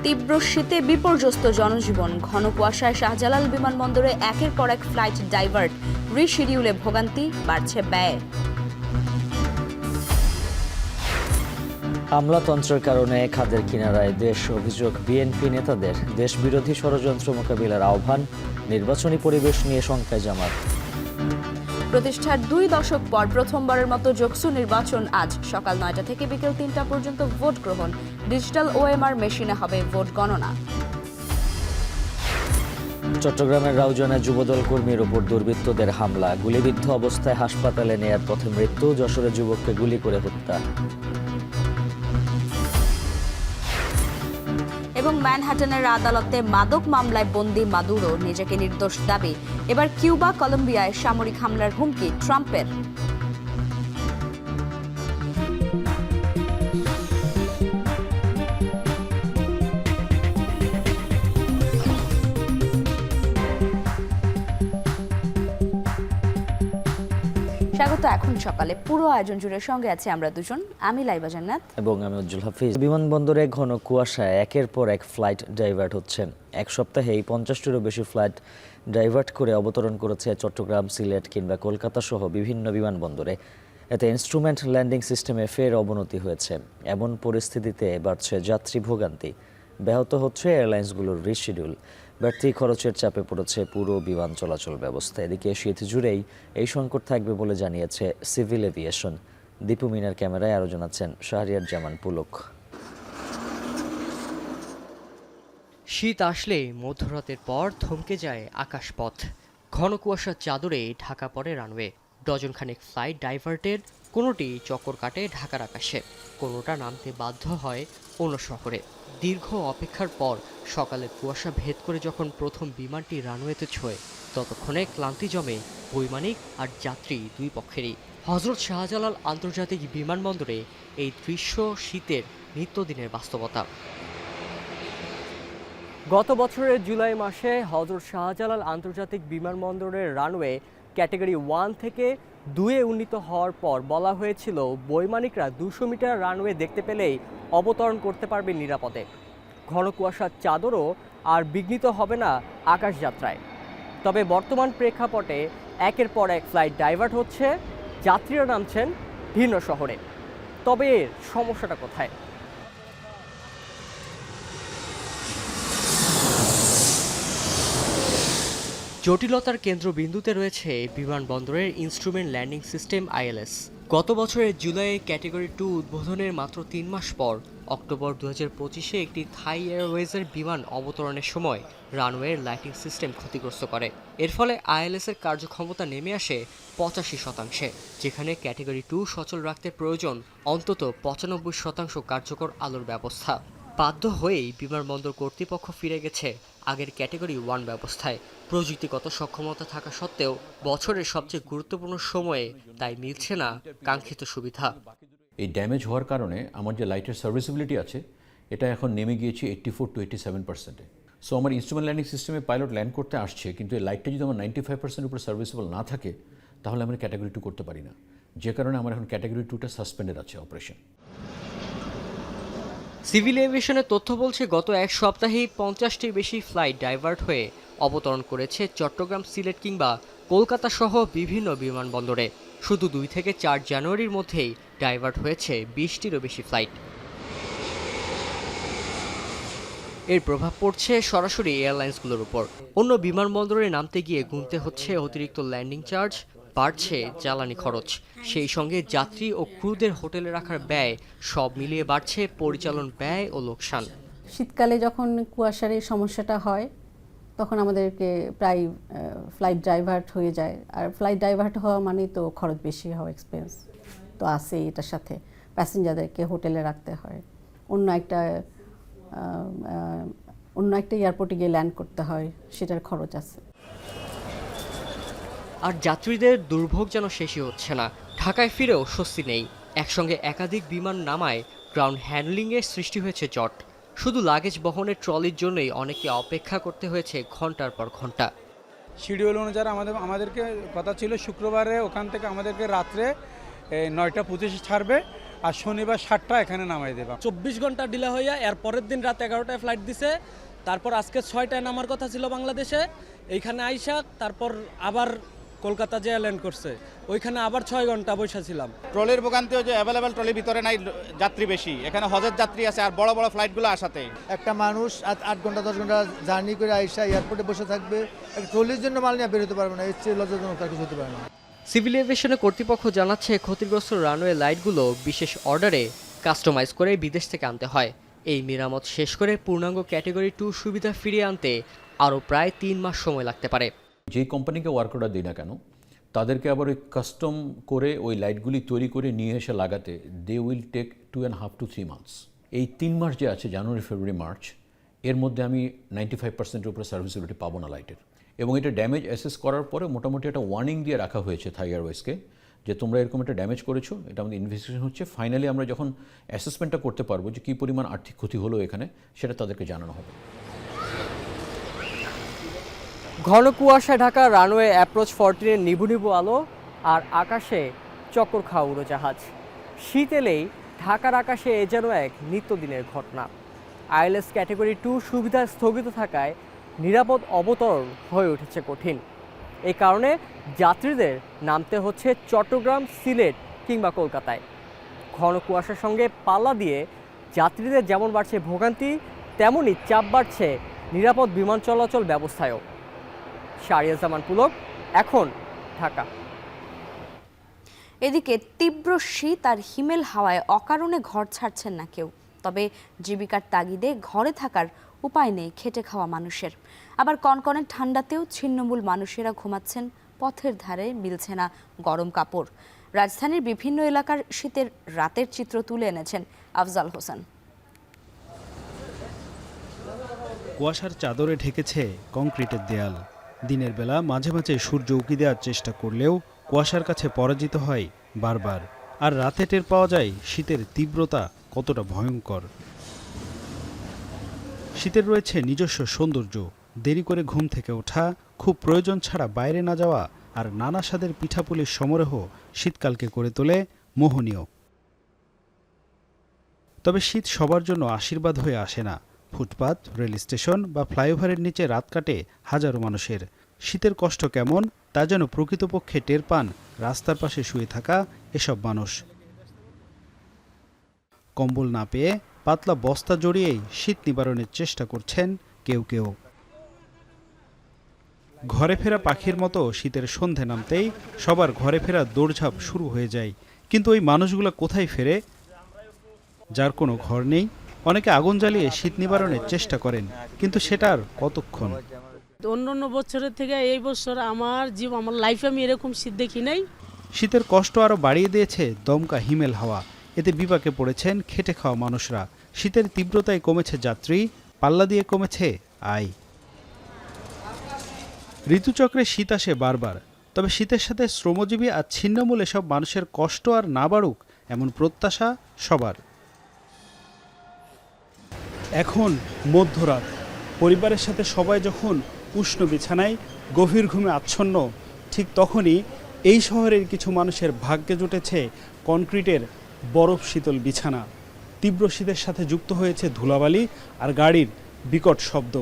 তীব্র শীতে বিপর্যস্ত জনজীবন, ঘন কুয়াশায় শাহজালাল বিমানবন্দরে একের পর এক ফ্লাইট ডাইভার্ট, রিশিডিউলে ভোগান্তি, বাড়ছে ব্যয়। আমলাতন্ত্রের কারণে খাদের কিনারায় দেশ, অভিযোগ বিএনপি নেতাদের। দেশবিরোধী ষড়যন্ত্র মোকাবিলার আহ্বান, নির্বাচনী পরিবেশ নিয়ে শঙ্কায় জামাত। প্রতিষ্ঠার 2 দশক পর প্রথমবারের মতো যোগসু নির্বাচন আজ সকাল 9টা থেকে বিকেল 3টা পর্যন্ত ভোট গ্রহণ। ডিজিটাল ওএমআর মেশিনে হবে ভোট গণনা। চট্টগ্রামের রাউজানে যুবদল কর্মীর ওপর দুর্বৃত্তদের হামলা, গুলিবিদ্ধ অবস্থায় হাসপাতালে নেয়ার পথে মৃত্যু। যশোরে যুবককে গুলি করে হত্যা। এবং ম্যানহাটনের আদালতে মাদক মামলায় বন্দী মাদুরো, নিজেকে নির্দোষ দাবি। এবার কিউবা কলম্বিয়ায় সামরিক হামলার হুমকি ট্রাম্পের। স্বাগত এখন সকালে পুরো আয়োজন জুড়ে সঙ্গে আছে আমরা দুজন, আমি লাইবা জান্নাত এবং আমি উজ্জ্বল হাফিজ। বিমানবন্দরে ঘন কুয়াশায় একের পর এক ফ্লাইট ডাইভার্ট হচ্ছে। এক সপ্তাহেই 50টিরও বেশি ফ্লাইট ডাইভার্ট করে অবতরণ করেছে চট্টগ্রাম, সিলেট কিংবা কলকাতা সহ বিভিন্ন বিমানবন্দরে। এতে ইনস্ট্রুমেন্ট ল্যান্ডিং সিস্টেমে ফের অবনতি হয়েছে। এমন পরিস্থিতিতে বাড়ছে যাত্রী ভোগান্তি, ব্যাহত হচ্ছে এয়ারলাইন্সগুলোর রিশিডিউল। বাড়তি খরচের চাপে পড়েছে পুরো বিমান চলাচল ব্যবস্থা। এদিকে শীত জুড়েই এই সংকট থাকবে বলে জানিয়েছে সিভিল এভিয়েশন। দীপু মিনার ক্যামেরায় আরও জানাচ্ছেন শাহরিয়ার জামান পুলক। শীত আসলে মধ্যরাতের পর থমকে যায় আকাশপথ। ঘন কুয়াশার চাদরে ঢাকা পড়ে রানওয়ে। ডজনখানেক ফ্লাইট ডাইভার্টেড, কোনোটি চক্কর কাটে ঢাকার আকাশে, কোনোটা নামতে বাধ্য হয় অন্য শহরে। দীর্ঘ অপেক্ষার পর সকালে কুয়াশা ভেদ করে যখন প্রথম বিমানটি রানওয়েতে ছোঁয়, ততক্ষণে ক্লান্তি জমে বৈমানিক আর যাত্রী দুই পক্ষেরই। হজরত শাহজালাল আন্তর্জাতিক বিমানবন্দরে এই দৃশ্য শীতের নিত্যদিনের বাস্তবতা। গত বছরের জুলাই মাসে হজরত শাহজালাল আন্তর্জাতিক বিমানবন্দরের রানওয়ে ক্যাটাগরি 1 থেকে 2-এ উন্নীত হওয়ার পর বলা হয়েছিল বৈমানিকরা 200 মিটার রানওয়ে দেখতে পেলেই অবতরণ করতে পারবে নিরাপদে। ঘন কুয়াশার চাদরও আর বিঘ্নিত হবে না আকাশযাত্রায়। তবে বর্তমান প্রেক্ষাপটে একের পর এক ফ্লাইট ডাইভার্ট হচ্ছে, যাত্রীরা নামছেন ভিন্ন শহরে। তবে এর সমস্যাটা কোথায়? জটিলতার কেন্দ্রবিন্দুতে রয়েছে বিমানবন্দরের ইনস্ট্রুমেন্ট ল্যান্ডিং সিস্টেম আইএলএস। গত বছরের জুলাইয়ে ক্যাটাগরি 2 উদ্বোধনের মাত্র 3 মাস পর অক্টোবর 2025-এ একটি থাই এয়ারওয়েজের বিমান অবতরণের সময় রানওয়ের লাইটিং সিস্টেম ক্ষতিগ্রস্ত করে। এর ফলে আইএলএসের কার্যক্ষমতা নেমে আসে 85%, যেখানে ক্যাটাগরি 2 সচল রাখতে প্রয়োজন অন্তত 95% কার্যকর আলোর ব্যবস্থা। বাধ্য হয়েই বিমানবন্দর কর্তৃপক্ষ ফিরে গেছে আগের ক্যাটাগরি 1 ব্যবস্থায়। প্রযুক্তিগত সক্ষমতা থাকা সত্ত্বেও বছরের সবচেয়ে গুরুত্বপূর্ণ সময়ে তাই মিলছে না কাঙ্ক্ষিত সুবিধা। এই ড্যামেজ হওয়ার কারণে আমার যে লাইটের সার্ভিসিবিলিটি আছে এটা এখন নেমে গিয়েছে 84 to 87%-এ। সো আমার ইনস্ট্রুমেন্ট ল্যান্ডিং সিস্টেমে পাইলট ল্যান্ড করতে আসছে, কিন্তু এই লাইটটা যদি আমার 95% উপরে সার্ভিসেবল না থাকে, তাহলে আমরা ক্যাটাগরি 2 করতে পারি না, যে কারণে আমার এখন ক্যাটাগরি 2টা সাসপেন্ডেড আছে অপারেশন। সিভিল এভিয়েশনের তথ্য বলছে গত এক সপ্তাহেই 50টির বেশি ফ্লাইট ডাইভার্ট হয়ে অবতরণ করেছে চট্টগ্রাম, সিলেট কিংবা কলকাতা সহ বিভিন্ন বিমানবন্দরে। শুধু 2 থেকে 4 জানুয়ারির মধ্যেই ডাইভার্ট হয়েছে 20টিরও বেশি ফ্লাইট। এর প্রভাব পড়ছে সরাসরি এয়ারলাইন্সগুলোর উপর। অন্য বিমানবন্দরে নামতে গিয়ে গুনতে হচ্ছে অতিরিক্ত ল্যান্ডিং চার্জ, বাড়ছে জ্বালানি খরচ, সেই সঙ্গে যাত্রী ও ক্রুদের হোটেলে রাখার ব্যয়, সব মিলিয়ে বাড়ছে পরিচালন ব্যয় ও লোকসান। শীতকালে যখন কুয়াশার এই সমস্যাটা হয় তখন আমাদেরকে প্রায় ফ্লাইট ডাইভার্ট হয়ে যায়। আর ফ্লাইট ডাইভার্ট হওয়া মানেই তো খরচ বেশি হওয়া, এক্সপেন্স তো আছে। এটার সাথে প্যাসেঞ্জারদেরকে হোটেলে রাখতে হয়, অন্য একটা এয়ারপোর্টে গিয়ে ল্যান্ড করতে হয়, সেটার খরচ আছে। আর যাত্রীদের দুর্ভোগ যেন শেষই হচ্ছে না। ঢাকায় ফিরেও স্বস্তি নেই। একসঙ্গে একাধিক বিমান নামায় গ্রাউন্ড হ্যান্ডলিংয়ের সৃষ্টি হয়েছে জট। শুধু লাগেজ বহনের ট্রলির জন্যই অনেকে অপেক্ষা করতে হয়েছে ঘন্টার পর ঘন্টা। শিডিউল অনুযায়ী আমাদেরকে কথা ছিল শুক্রবারে ওখান থেকে আমাদেরকে রাত্রে 9টা 25 ছাড়বে, আর শনিবার 7টা এখানে নামাই দেবা। 24 ঘন্টা ডিলে হইয়া এর পরের দিন রাত 11টায় ফ্লাইট দিছে। তারপর আজকে 6টায় নামার কথা ছিল বাংলাদেশে, এইখানে আইসা তারপর আবার কলকাতা যে ল্যান্ড করছে, ওইখানে আবার 6 ঘন্টা বসে ছিলাম। ট্রলির ভোগান্তিও যে অ্যাভেলেবেল ট্রলির ভিতরে নাই, যাত্রী বেশি, এখানে হজের যাত্রী আছে আর বড় বড় ফ্লাইটগুলো আসাতে। একটা মানুষ 8 ঘন্টা 10 ঘন্টা জার্নি করে আইসা এয়ারপোর্টে বসে থাকবে, ট্রলির জন্য মাল নিয়ে বেরোতে পারবে না, এর চেয়ে লজ্জাজনক আর কিছু হতে পারে না। সিভিল এভিয়েশনের কর্তৃপক্ষ জানাচ্ছে ক্ষতিগ্রস্ত রানওয়ে লাইটগুলো বিশেষ অর্ডারে কাস্টমাইজ করে বিদেশ থেকে আনতে হয়। এই মেরামত শেষ করে পূর্ণাঙ্গ ক্যাটাগরি 2 সুবিধা ফিরিয়ে আনতে আরও প্রায় 3 মাস সময় লাগতে পারে। যেই কোম্পানিকে ওয়ার্ক অর্ডার দিই না কেন, তাদেরকে আবার ওই কাস্টম করে ওই লাইটগুলি তৈরি করে নিয়ে এসে লাগাতে they will take 2.5 to 3 months। এই 3 মাস যে আছে, জানুয়ারি, ফেব্রুয়ারি, মার্চ, এর মধ্যে আমি 95% উপরে সার্ভিসিবিলিটি পাবো না লাইটের। এবং এটা ড্যামেজ অ্যাসেস করার পরে মোটামুটি একটা ওয়ার্নিং দিয়ে রাখা হয়েছে থাই এয়ারওয়েজকে, যে তোমরা এরকম একটা ড্যামেজ করেছো, এটা আমাদের ইনভেস্টিগেশন হচ্ছে। ফাইনালি আমরা যখন অ্যাসেসমেন্টটা করতে পারবো যে কী পরিমাণ আর্থিক ক্ষতি হলো এখানে, সেটা তাদেরকে জানানো হবে। ঘন কুয়াশায় ঢাকা রানওয়ে অ্যাপ্রোচ 14-এর নিভু নিভু আলো আর আকাশে চক্কর খাওয়া উড়োজাহাজ। শীত এলেই ঢাকার আকাশে এ যেন এক নিত্যদিনের ঘটনা। আইএলএস ক্যাটাগরি 2 সুবিধা স্থগিত থাকায় নিরাপদ অবতরণ হয়ে উঠেছে কঠিন। এই কারণে যাত্রীদের নামতে হচ্ছে চট্টগ্রাম, সিলেট কিংবা কলকাতায়। ঘন কুয়াশার সঙ্গে পাল্লা দিয়ে যাত্রীদের যেমন বাড়ছে ভোগান্তি, তেমনই চাপ বাড়ছে নিরাপদ বিমান চলাচল ব্যবস্থায়ও। শাহরিয়াজামান পুলক, এখন ঢাকা। এদিকে তীব্র শীত আর হিমেল হাওয়ায় অকারণে ঘর ছাড়ছেন না কেউ। তবে জীবিকার তাগিদে ঘরে থাকার উপায় নেই খেটে খাওয়া মানুষের। আবার কনকনে ঠান্ডাতেও ছিন্নমূল মানুষেরা ঘুমাচ্ছেন পথের ধারে, মিলছে না গরম কাপড়। রাজধানীর বিভিন্ন এলাকার শীতের রাতের চিত্র তুলে এনেছেন আফজাল হোসেন। কুয়াশার চাদরে ঢেকেছে কংক্রিটের দেয়াল। দিনের বেলা মাঝে মাঝে সূর্য উঁকি দেওয়ার চেষ্টা করলেও কুয়াশার কাছে পরাজিত হয় বারবার। আর রাতে টের পাওয়া যায় শীতের তীব্রতা কতটা ভয়ঙ্কর। শীতের রয়েছে নিজস্ব সৌন্দর্য, দেরি করে ঘুম থেকে ওঠা, খুব প্রয়োজন ছাড়া বাইরে না যাওয়া আর নানা স্বাদের পিঠাপুলির সমারোহ শীতকালকে করে তোলে মোহনীয়। তবে শীত সবার জন্য আশীর্বাদ হয়ে আসে না। ফুটপাত, রেল স্টেশন বা ফ্লাইওভারের নিচে রাত কাটে হাজারো মানুষের। শীতের কষ্ট কেমন তা যেন প্রকৃতপক্ষে টের পান রাস্তার পাশে শুয়ে থাকা এসব মানুষ। কম্বল না পেয়ে পাতলা বস্তা জড়িয়েই শীত নিবারণের চেষ্টা করছেন কেউ কেউ। ঘরে ফেরা পাখির মতো শীতের সন্ধে নামতেই সবার ঘরে ফেরা দৌড়ঝাঁপ শুরু হয়ে যায়। কিন্তু ওই মানুষগুলো কোথায় ফেরে? যার কোনো ঘর নেই, অনেকে আগুন জ্বালিয়ে শীত নিবারণের চেষ্টা করেন, কিন্তু সেটা আর কতক্ষণ। অন্য বছরের থেকে এই বছর আমার লাইফে আমি এরকম শীত দেখি নাই। শীতের কষ্ট আরও বাড়িয়ে দিয়েছে দমকা হিমেল হাওয়া। এতে বিপাকে পড়েছেন খেটে খাওয়া মানুষরা। শীতের তীব্রতায় কমেছে যাত্রী, পাল্লা দিয়ে কমেছে আয়। ঋতুচক্রে শীত আসে বারবার, তবে শীতের সাথে শ্রমজীবী আর ছিন্নমূল এসব মানুষের কষ্ট আর না বাড়ুক, এমন প্রত্যাশা সবার। এখন মধ্যরাত, পরিবারের সাথে সবাই যখন উষ্ণ বিছানায় গভীর ঘুমে আচ্ছন্ন, ঠিক তখনই এই শহরের কিছু মানুষের ভাগ্যে জুটেছে কনক্রিটের বরফ শীতল বিছানা। তীব্র শীতের সাথে যুক্ত হয়েছে ধুলাবালি আর গাড়ির বিকট শব্দ।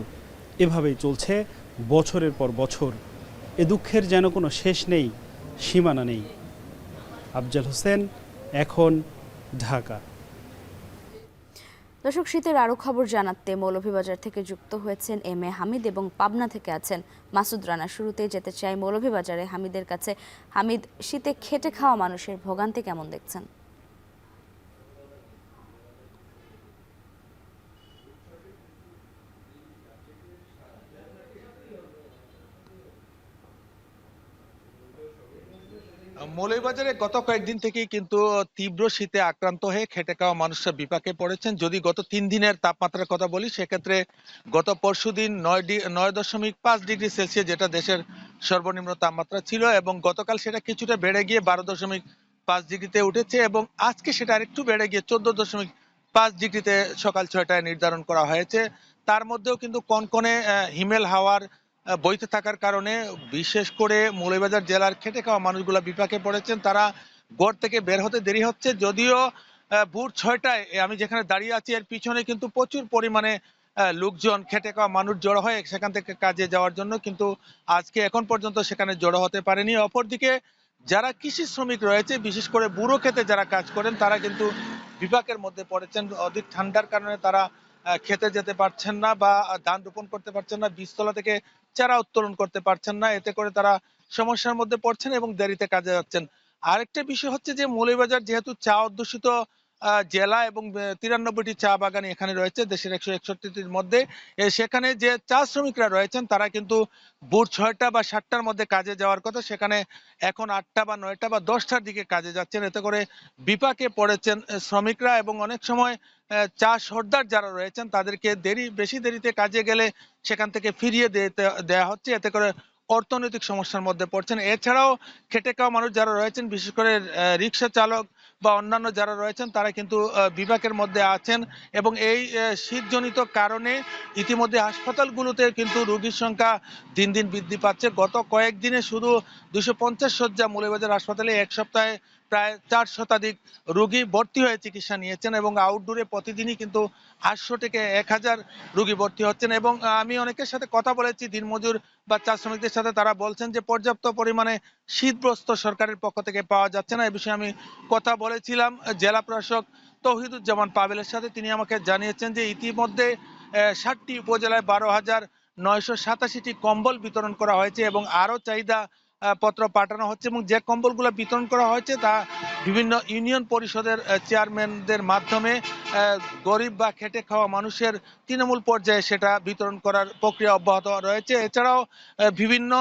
এভাবেই চলছে বছরের পর বছর। এ দুঃখের যেন কোনো শেষ নেই, সীমানা নেই। আফজাল হোসেন, এখন ঢাকা। দর্শক, শীতের আরও খবর জানাতে মৌলভীবাজার থেকে যুক্ত হয়েছেন এম এ হামিদ এবং পাবনা থেকে আছেন মাসুদ রানা। শুরুতেই যেতে চাই মৌলভীবাজারে হামিদের কাছে। হামিদ, শীতে খেটে খাওয়া মানুষের ভোগান্তি কেমন দেখছেন? মৌলভীবাজারে গত কয়েকদিন থেকেই কিন্তু তীব্র শীতে আক্রান্ত হয়ে খেটে খাওয়া মানুষরা বিপাকে পড়েছেন। যদি গত 3 দিনের তাপমাত্রার কথা বলি, সেক্ষেত্রে গত পরশুদিন 9.5 ডিগ্রি সেলসিয়াস, যেটা দেশের সর্বনিম্ন তাপমাত্রা ছিল, এবং গতকাল সেটা কিছুটা বেড়ে গিয়ে 12.5 ডিগ্রিতে উঠেছে, এবং আজকে সেটা আরেকটু বেড়ে গিয়ে 14.5 ডিগ্রিতে সকাল 6টায় নির্ধারণ করা হয়েছে। তার মধ্যেও কিন্তু কনকনে হিমেল হাওয়ার বইতে থাকার কারণে বিশেষ করে মৌলভীবাজার জেলার খেটে খাওয়া মানুষগুলো বিপাকে পড়েছেন। তারা ঘর থেকে বের হতে দেরি হচ্ছে, যদিও ভোর 6টায় আমি যেখানে দাঁড়িয়ে আছি এর পিছনে কিন্তু প্রচুর পরিমাণে লোকজন, খেটে খাওয়া মানুষ জড়ো হয় সেখান থেকে কাজে যাওয়ার জন্য, কিন্তু আজকে এখন পর্যন্ত সেখানে জড়ো হতে পারেনি। অপরদিকে যারা কৃষি শ্রমিক রয়েছে, বিশেষ করে বুড়ো ক্ষেতে যারা কাজ করেন, তারা কিন্তু বিপাকের মধ্যে পড়েছেন। অধিক ঠান্ডার কারণে তারা খেতে যেতে পারছেন না বা ধান রোপণ করতে পারছেন না, বীজতলা থেকে চারা উত্তোলন করতে পারছেন না। এতে করে তারা সমস্যার মধ্যে পড়ছেন এবং দেরিতে কাজে যাচ্ছেন। আরেকটা বিষয় হচ্ছে যে মৌলভীবাজার যেহেতু চা অধ্যুষিত জেলা এবং 93টি চা বাগান এখানে রয়েছে দেশের 161টির মধ্যে, সেখানে যে চা শ্রমিকরা রয়েছেন তারা কিন্তু ভোর 6টা বা 7টার মধ্যে কাজে যাওয়ার কথা, সেখানে এখন 8টা বা 9টা বা 10টার দিকে কাজে যাচ্ছেন। এতে করে বিপাকে পড়েছেন শ্রমিকরা এবং অনেক সময় চা সর্দার যারা রয়েছেন তাদেরকে বেশি দেরিতে কাজে গেলে সেখান থেকে ফিরিয়ে দেওয়া হচ্ছে। এতে করে অর্থনৈতিক সমস্যার মধ্যে পড়ছেন। এছাড়াও খেটে খাওয়া মানুষ যারা রয়েছেন, বিশেষ করে রিক্সা চালক বা অন্যান্য যারা রয়েছেন, তারা কিন্তু বিপাকের মধ্যে আছেন এবং এই শীতজনিত কারণে ইতিমধ্যে হাসপাতালগুলোতে কিন্তু রোগীর সংখ্যা দিন দিন বৃদ্ধি পাচ্ছে। গত কয়েকদিনে শুধু 250 শয্যা মৌলভীবাজার হাসপাতালে এক সপ্তাহে প্রায় 4 শতাধিক রোগী ভর্তি হয়ে চিকিৎসা নিয়েছেন এবং আউটডোরে প্রতিদিনই কিন্তু 800 থেকে 1000 রোগী ভর্তি হচ্ছেন। এবং আমি অনেকের সাথে কথা বলেছি, দিনমজুর বা চা শ্রমিকদের সাথে, তারা বলছেন যে পর্যাপ্ত পরিমাণে শীতবস্ত্র সরকারের পক্ষ থেকে পাওয়া যাচ্ছে না। এ বিষয়ে আমি কথা বলেছিলাম জেলা প্রশাসক তৌহিদুজ্জামান পাবেলের সাথে। তিনি আমাকে জানিয়েছেন যে ইতিমধ্যে 60টি উপজেলায় 12,987টি কম্বল বিতরণ করা হয়েছে এবং আরও চাহিদা পত্র পাঠানো হচ্ছে এবং যে কম্বলগুলো বিতরণ করা হয়েছে তা বিভিন্ন ইউনিয়ন পরিষদের চেয়ারম্যানদের মাধ্যমে গরিব বা খেটে খাওয়া মানুষের তৃণমূল পর্যায়ে সেটা বিতরণ করার প্রক্রিয়া অব্যাহত রয়েছে। এছাড়াও বিভিন্ন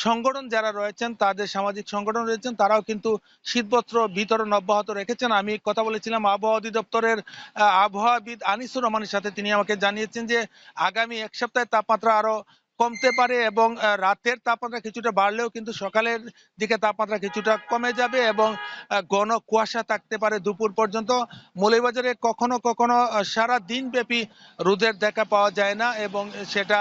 সংগঠন যারা রয়েছেন, তাদের সামাজিক সংগঠন রয়েছেন, তারাও কিন্তু শীতবস্ত্র বিতরণ অব্যাহত রেখেছেন। আমি কথা বলেছিলাম আবহাওয়া অধিদপ্তরের আবহাওয়াবিদ আনিসুর রহমানের সাথে। তিনি আমাকে জানিয়েছেন যে আগামী এক সপ্তাহে তাপমাত্রা আরো কমতে পারে এবং রাতের তাপমাত্রা কিছুটা বাড়লেও কিন্তু সকালের দিকে তাপমাত্রা কিছুটা কমে যাবে এবং ঘন কুয়াশা থাকতে পারে দুপুর পর্যন্ত। মৌলভীবাজারে কখনো কখনো সারা দিন ব্যাপী রোদের দেখা পাওয়া যায় না এবং সেটা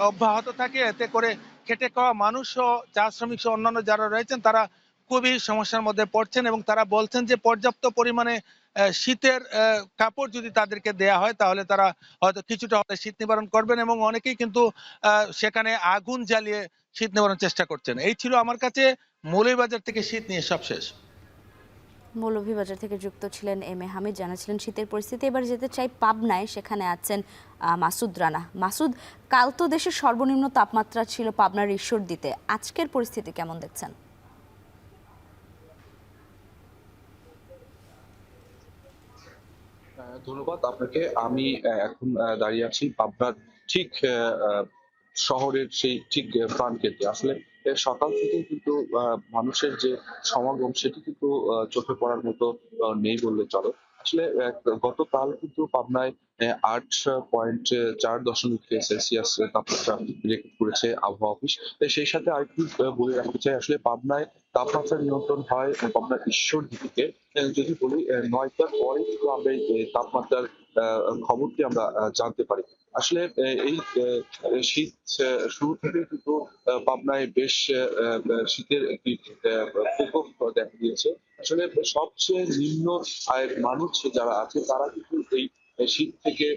অব্যাহত থাকে। এতে করে খেটে খাওয়া মানুষ ও চা শ্রমিক সহ অন্যান্য যারা রয়েছেন তারা খুবই সমস্যার মধ্যে পড়ছেন এবং তারা বলছেন যে পর্যাপ্ত পরিমাণে শীতের কাপড় যদি তাদেরকে দেয়া হয় তাহলে তারা হয়তো কিছুটা হলে শীত নিবারণ করবেন এবং অনেকেই কিন্তু সেখানে আগুন জ্বালিয়ে শীত নিবারণের চেষ্টা করছেন। এই ছিল আমার কাছে মৌলভীবাজার থেকে শীত নিয়ে সবশেষ। মৌলভীবাজার থেকে যুক্ত ছিলেন এম এ হামিদ, জানাচ্ছিলেন শীতের পরিস্থিতি। এবার যেতে চাই পাবনায়, সেখানে আছেন মাসুদ রানা। মাসুদ, কাল তো দেশের সর্বনিম্ন তাপমাত্রা ছিল পাবনার ঈশ্বরদীতে, আজকের পরিস্থিতি কেমন দেখছেন? ধন্যবাদ আপনাকে। আমি এখন দাঁড়িয়ে আছি পাবনার ঠিক শহরের সেই ঠিক প্রাণকেন্দ্রে। আসলে সকাল থেকে কিন্তু মানুষের যে সমাগম সেটি কিন্তু চোখে পড়ার মতো নেই বললে চলে। আসলে গতকাল কিন্তু পাবনায় 8.4 তাপমাত্রা রেকর্ড করেছে আবহাওয়া অফিস। সেই সাথে আরেকটু বলে রাখতে চাই, আসলে পাবনায় তাপমাত্রা নিয়ন্ত্রণ হয় পাবনার ঈশ্বরদী থেকে। যদি বলি 9টার পরে কিন্তু আমরা এই তাপমাত্রার খবরটি আমরা জানতে পারি। আসলে এই শীত শুরু থেকে কিন্তু পাবনায় বেশ শীতের একটি প্রকোপ দেখা দিয়েছে। আসলে সবচেয়ে নিম্ন আয়ের মানুষ যারা আছে তারা কিন্তু এই শীত থেকে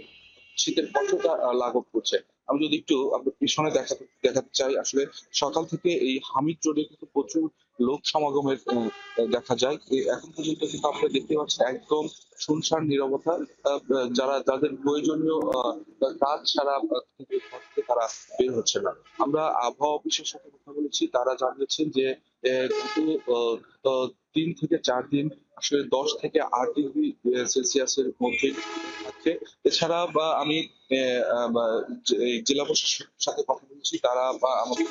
শীতের কষ্টটা লাঘব করছে। আমি যদি একটু আপনার পিছনে দেখাতে চাই, আসলে সকাল থেকে এই হামিদ রোডে কিন্তু প্রচুর লোক সমাগমের দেখা যায়। এখন পর্যন্ত কিন্তু আপনারা দেখতে পাচ্ছেন একদম শুনশান নীরবতা। যাদের প্রয়োজনীয় কাজ ছাড়া ঘর থেকে তারা বের হচ্ছে না। আমরা আবহাওয়া অফিসের সাথে কথা বলেছি, তারা জানিয়েছেন যে গত 3 থেকে 4 দিন আসলে 10 থেকে 8 ডিগ্রি সেলসিয়াসের মধ্যে থাকছে। এছাড়া বা আমি জেলা প্রশাসনের সাথে কথা বলেছি, তারা বা আমাদের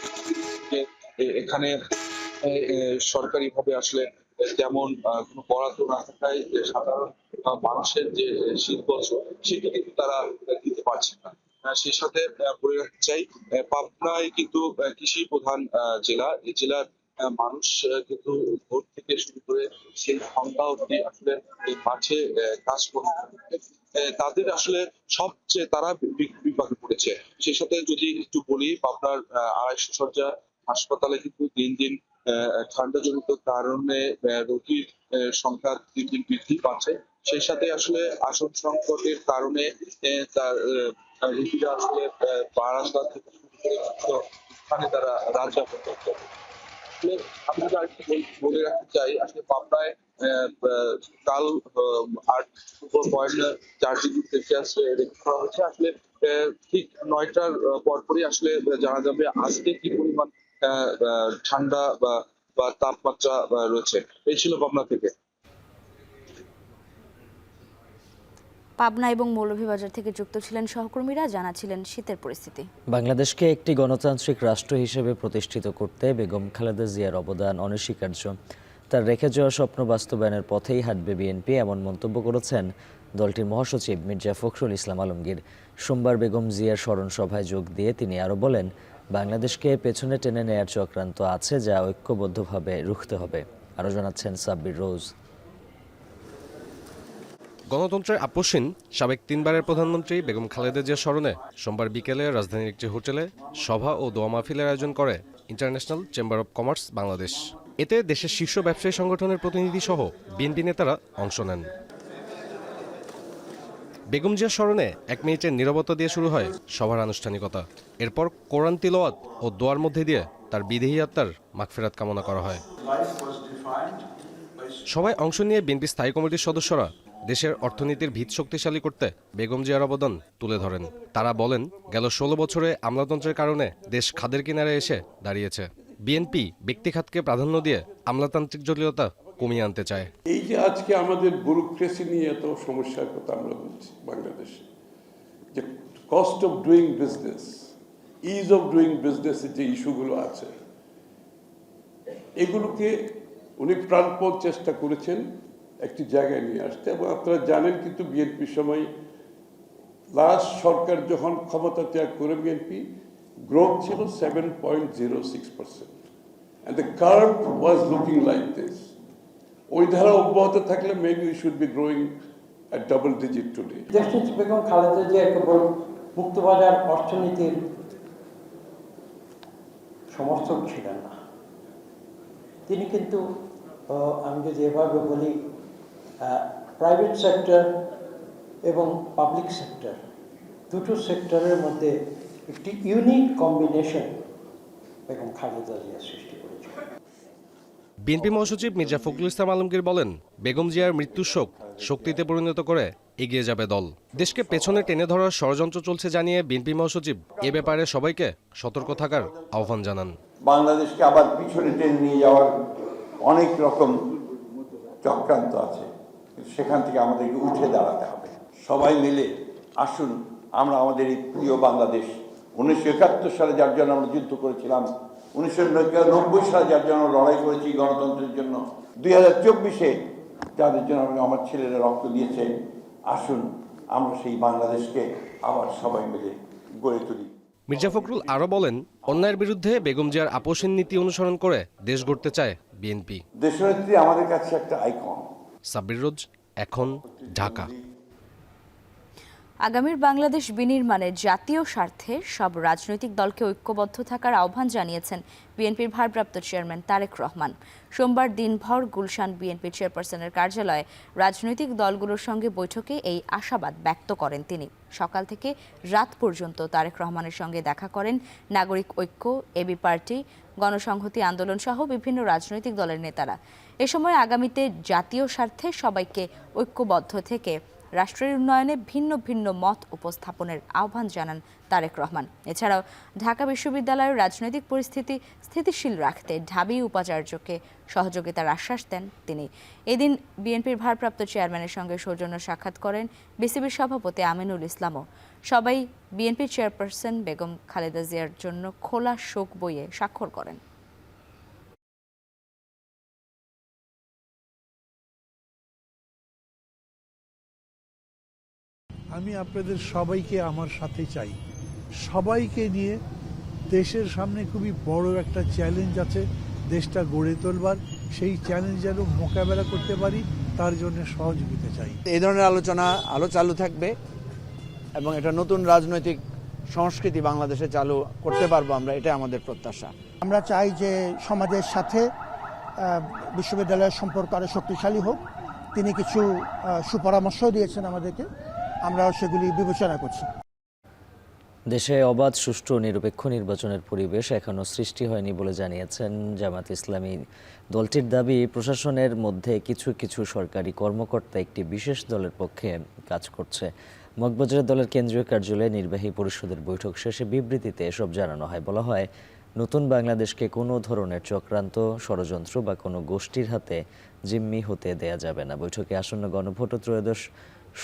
এখানে সরকারি ভাবে আসলে তেমন কোনো বরাদ্দ না থাকায় সাধারণ মানুষের যে শীতবস্ত্র সেটি কিন্তু তারা দিতে পারছে না। সেই সাথে বলে রাখতে চাই, পাবনায় কিন্তু কৃষি প্রধান জেলা। এই জেলার মানুষ কিন্তু ভোর থেকে শুরু করে সেই সন্ধ্যা অবধি আসলে এই মাঠে কাজ করতে, তাদের আসলে সবচেয়ে তারা বিপাকে পড়েছে। সেই সাথে যদি একটু বলি, পাবনার 250 শয্যা হাসপাতালে কিন্তু দিন দিন ঠান্ডাজনিত কারণে রোগীর সংখ্যা দিন দিন বৃদ্ধি পাচ্ছে। সেই সাথে আসলে আসন সংকটের কারণে তার রোগীরা আসলে বারান্দা থেকে শুরু করে স্থানে তারা রাজযাপন করতে হবে। আমি যদি আরেকটু বলে রাখতে চাই, আসলে পাবনায় কাল 8.4°C রেকর্ড করা হচ্ছে। আসলে ঠিক 9টার পরপরই আসলে জানা যাবে আজকে কি পরিমাণ ঠান্ডা বা তাপমাত্রা রয়েছে। এই ছিল পাবনা থেকে। পাবনা এবং মৌলভীবাজার থেকে যুক্ত ছিলেন সহকর্মীরা, জানাছিলেন শীতের পরিস্থিতি। বাংলাদেশকে একটি গণতান্ত্রিক রাষ্ট্র হিসেবে প্রতিষ্ঠিত করতে বেগম খালেদা জিয়ার অবদান অনস্বীকার্য। তার রেখে যাওয়া স্বপ্ন বাস্তবায়নের পথেই হাঁটবে বিএনপি, এমন মন্তব্য করেছেন দলটির মহাসচিব মির্জা ফখরুল ইসলাম আলমগীর। সোমবার বেগম জিয়ার স্মরণ সভায় যোগ দিয়ে তিনি আরও বলেন, বাংলাদেশকে পেছনে টেনে নেয়ার চক্রান্ত আছে, যা ঐক্যবদ্ধভাবে রুখতে হবে। আরও জানাচ্ছেন সাব্বির রোজ। গণতন্ত্রের আপোষহীন সাবেক 3বারের প্রধানমন্ত্রী বেগম খালেদা জিয়ার স্মরণে সোমবার বিকেলে রাজধানীর একটি হোটেলে সভা ও দোয়া মাহফিলের আয়োজন করে international chamber of commerce Bangladesh. এতে দেশের শীর্ষ ব্যবসায়ী সংগঠনের প্রতিনিধি সহ বিএনপি নেতারা অংশ নেন। বেগম জিয়ার স্মরণে 1 মিনিটের নীরবতা দিয়ে শুরু হয় সভার আনুষ্ঠানিকতা। এরপর কোরআন তিলাওয়াত ও দোয়ার মধ্যে দিয়ে তার বিদেহী আত্মার মাগফিরাত কামনা করা হয়। সভায় অংশ নিয়ে বিএনপি স্থায়ী কমিটির সদস্যরা দেশের অর্থনীতির ভিত শক্তিশালী করতে বেগম জিয়ার অবদান তুলে ধরেন। তারা বলেন, গেল 16 বছরে আমলাতন্ত্রের কারণে দেশ খাদের কিনারে এসে দাঁড়িয়েছে। বিএনপি ব্যক্তিখাতকে প্রাধান্য দিয়ে আমলাতান্ত্রিক জটিলতা কমিয়ে আনতে চায়। এই যে আজকে আমাদের ব্যুরোক্রেসি নিয়ে এত সমস্যার কথা আমরা বলছি বাংলাদেশে, যে cost of doing business, is of doing বিজনেসের যে ইস্যুগুলো আছে, এগুলোকে উনি প্রাণপণ চেষ্টা করেছেন একটি জায়গায় নিয়ে আসতে। এবং আপনারা জানেন কিন্তু বিএনপির সময় লাস্ট সরকার যখন ক্ষমতা ত্যাগ করে বিএনপি গ্রোথ ছিল 7.06%, and the curve was looking like this. ওই ধারা অব্যাহত থাকলে maybe we should be growing at double digit today. দেশনেত্রী বেগম খালেদা জিয়া কেবল মুক্তবাজার অর্থনীতির সমর্থক ছিলেন না, তিনি কিন্তু আমি যদি এভাবে বলি প্রাইভেট সেক্টর এবং পাবলিক সেক্টর দুটো সেক্টরের মধ্যে একটি ইউনিক কম্বিনেশন বেগম খালেদা জিয়া সৃষ্টি করেছে। বিএনপি মহাসচিব মির্জা ফখরুল ইসলাম আলমগীর বলেন, বেগম জিয়ার মৃত্যুর শোক শক্তিতে পরিণত করে এগিয়ে যাবে দল। দেশকে পেছনে টেনে ধরার ষড়যন্ত্র চলছে জানিয়ে বিএনপি মহাসচিব এ ব্যাপারে সবাইকে সতর্ক থাকার আহ্বান জানান। বাংলাদেশকে আবার পিছনে টেনে নিয়ে যাওয়ার অনেক রকম চক্রান্ত আছে, সেখান থেকে আমাদেরকে উঠে দাঁড়াতে হবে। সবাই মিলে আসুন আমরা আমাদের এই প্রিয় বাংলাদেশ, 1971 সালে যার জন্য আমরা যুদ্ধ করেছিলাম, 1990 সালে যার জন্য লড়াই করেছি গণতন্ত্রের জন্য, 2024-এ যাদের জন্য আমার ছেলেরা রক্ত দিয়েছে, আসুন আমরা সেই বাংলাদেশকে আবার সবাই মিলে গড়ে তুলি। মির্জা ফখরুল আরও বলেন, অন্যায়ের বিরুদ্ধে বেগম জিয়ার আপোষহীন নীতি অনুসরণ করে দেশ গড়তে চায় বিএনপি। দেশনেত্রী আমাদের কাছে একটা আইকন। সাব্বির রোজ, এখন, ঢাকা। আগামীর বাংলাদেশ বিনির্মাণে জাতীয় স্বার্থে সব রাজনৈতিক দলকে ঐক্যবদ্ধ থাকার আহ্বান জানিয়েছেন বিএনপির ভারপ্রাপ্ত চেয়ারম্যান তারেক রহমান। সোমবার দিনভর গুলশান বিএনপি চেয়ারপারসনের কার্যালয়ে রাজনৈতিক দলগুলোর সঙ্গে বৈঠকে এই আশাবাদ ব্যক্ত করেন তিনি। সকাল থেকে রাত পর্যন্ত তারেক রহমানের সঙ্গে দেখা করেন নাগরিক ঐক্য, এবি পার্টি, গণসংহতি আন্দোলন সহ বিভিন্ন রাজনৈতিক দলের নেতারা। এ সময় আগামীতে জাতীয় স্বার্থে সবাইকে ঐক্যবদ্ধ থেকে রাষ্ট্রের উন্নয়নে ভিন্ন ভিন্ন মত উপস্থাপনের আহ্বান জানান তারেক রহমান। এছাড়াও ঢাকা বিশ্ববিদ্যালয়ের রাজনৈতিক পরিস্থিতি স্থিতিশীল রাখতে ঢাবি উপাচার্যকে সহযোগিতার আশ্বাস দেন তিনি। এদিন বিএনপির ভারপ্রাপ্ত চেয়ারম্যানের সঙ্গে সৌজন্য সাক্ষাৎ করেন বিসিবির সভাপতি আমিনুল ইসলামও। সবাই বিএনপি চেয়ারপারসন বেগম খালেদা জিয়ার জন্য খোলা শোক বইয়ে স্বাক্ষর করেন। আমি আপনাদের সবাইকে আমার সাথে চাই। সবাইকে নিয়ে দেশের সামনে খুবই বড় একটা চ্যালেঞ্জ আছে দেশটা গড়ে তোলবার। সেই চ্যালেঞ্জ যেন মোকাবেলা করতে পারি, তার জন্য সহযোগিতা চাই। এই ধরনের আলোচনা আরও চালু থাকবে এবং এটা নতুন রাজনৈতিক সংস্কৃতি বাংলাদেশে চালু করতে পারবো আমরা, এটা আমাদের প্রত্যাশা। আমরা চাই যে সমাজের সাথে বিশ্ববিদ্যালয়ের সম্পর্ক আরও শক্তিশালী হোক। তিনি কিছু সুপরামর্শ দিয়েছেন আমাদেরকে, আমরাও সেগুলি বিবেচনা করছি। দেশে অবাধ, সুষ্ঠু ও নিরপেক্ষ নির্বাচনের পরিবেশ এখনও সৃষ্টি হয়নি বলে জানিয়েছেন জামায়াত ইসলামী। দলটির দাবি, প্রশাসনের মধ্যে কিছু কিছু সরকারি কর্মকর্তা একটি বিশেষ দলের পক্ষে কাজ করছে। মগবাজারে দলের কেন্দ্রীয় কার্যালয়ে নির্বাহী পরিষদের বৈঠক শেষে বিবৃতিতে এসব জানানো হয়। বলা হয়, নতুন বাংলাদেশকে কোনো ধরনের চক্রান্ত, ষড়যন্ত্র বা কোনো গোষ্ঠীর হাতে জিম্মি হতে দেয়া যাবে না। বৈঠকে আসন্ন গণভোট ও ত্রয়োদশ